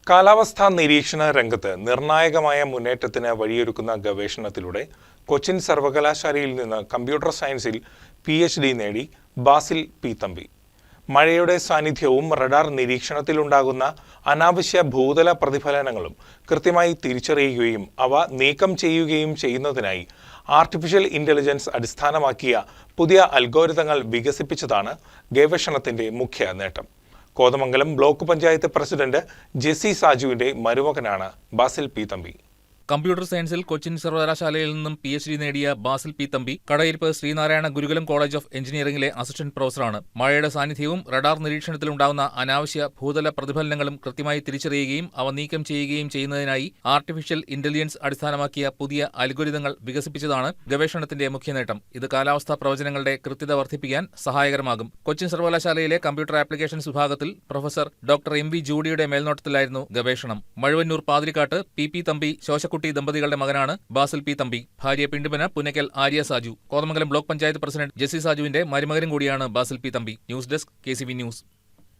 കാലാവസ്ഥാ നിരീക്ഷണ രംഗത്ത് നിർണായകമായ മുന്നേറ്റത്തിന് വഴിയൊരുക്കുന്ന ഗവേഷണത്തിലൂടെ കൊച്ചിൻ സർവകലാശാലയിൽ നിന്ന് കമ്പ്യൂട്ടർ സയൻസിൽ PhD നേടി ബാസിൽ പി തമ്പി. മഴയുടെ സാന്നിധ്യവും റഡാർ നിരീക്ഷണത്തിലുണ്ടാകുന്ന അനാവശ്യ ഭൂതല പ്രതിഫലനങ്ങളും കൃത്യമായി തിരിച്ചറിയുകയും അവ നീക്കം ചെയ്യുകയും ചെയ്യുന്നതിനായി ആർട്ടിഫിഷ്യൽ ഇന്റലിജൻസ് അടിസ്ഥാനമാക്കിയ പുതിയ അൽഗോരിതങ്ങൾ വികസിപ്പിച്ചതാണ് ഗവേഷണത്തിന്റെ മുഖ്യ നേട്ടം. കോതമംഗലം ബ്ലോക്ക് പഞ്ചായത്ത് പ്രസിഡന്റ് ജെസി സാജുവിന്റെ മരുമകനാണ് ബാസിൽ പി തമ്പി. കമ്പ്യൂട്ടർ സയൻസിൽ കൊച്ചിൻ സർവകലാശാലയിൽ നിന്നും PhD നേടിയ Basil P Thampi Kadayiruppu Sreenarayana Gurukulam college of എഞ്ചിനീയറിംഗിലെ അസിസ്റ്റന്റ് പ്രൊഫസറാണ്. മഴയുടെ സാന്നിധ്യവും റഡാർ നിരീക്ഷണത്തിലുണ്ടാകുന്ന അനാവശ്യ ഭൂതല പ്രതിഫലനങ്ങളും കൃത്യമായി തിരിച്ചറിയുകയും അവ നീക്കം ചെയ്യുകയും ചെയ്യുന്നതിനായി ആർട്ടിഫിഷ്യൽ ഇന്റലിജൻസ് അടിസ്ഥാനമാക്കിയ പുതിയ അൽഗോരിതങ്ങൾ വികസിപ്പിച്ചതാണ് ഗവേഷണത്തിന്റെ മുഖ്യ നേട്ടം. ഇത് കാലാവസ്ഥാ പ്രവചനങ്ങളുടെ കൃത്യത വർദ്ധിപ്പിക്കാൻ സഹായകരമാകും. കൊച്ചിൻ സർവകലാശാലയിലെ കമ്പ്യൂട്ടർ ആപ്ലിക്കേഷൻസ് വിഭാഗത്തിൽ പ്രൊഫസർ ഡോക്ടർ MV ജൂഡിയുടെ മേൽനോട്ടത്തിലായിരുന്നു ഗവേഷണം. മഴുവന്നൂർ പാതിരിക്കാട്ട് PP തമ്പി ശോശക്കുട്ടി ദമ്പതികളുടെ മകനാണ് ബാസിൽ പി തമ്പി. ഭാര്യ പിണ്ടുപന പുന്നക്കൽ ആര്യ സാജു. കോതമംഗലം ബ്ലോക്ക് പഞ്ചായത്ത് പ്രസിഡന്റ് ജെസി സാജുവിന്റെ മരുമകനും കൂടിയാണ് Basil P Thampi. News desk KCV news.